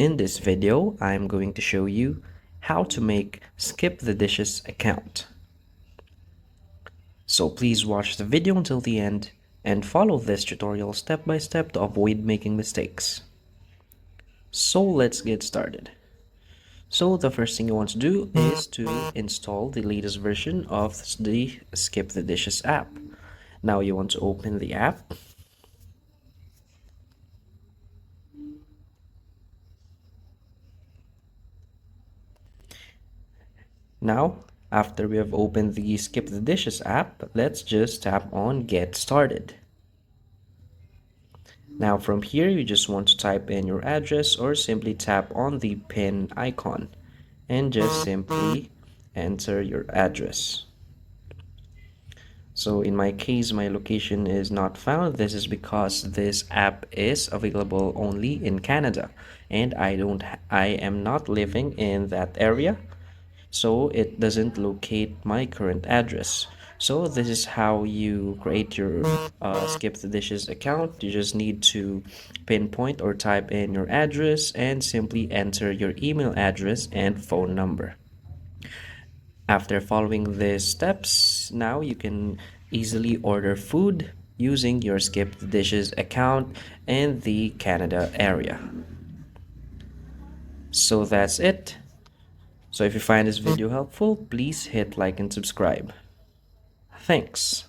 In this video, I'm going to show you how to make Skip the Dishes account. So please watch the video until the end and follow this tutorial step by step to avoid making mistakes. So let's get started. So the first thing you want to do is to install the latest version of the Skip the Dishes app. Now you want to open the app. Now, after we have opened the Skip the Dishes app, let's just tap on Get Started. Now from here, you just want to type in your address or simply tap on the pin icon and just simply enter your address. So in my case, my location is not found. This is because this app is available only in Canada and I am not living in that area, so it doesn't locate my current address. So this is how you create your Skip the Dishes account. You just need to pinpoint or type in your address and simply enter your email address and phone number. After following these steps, now you can easily order food using your Skip the Dishes account in the Canada area. So that's it. So if you find this video helpful, please hit like and subscribe. Thanks.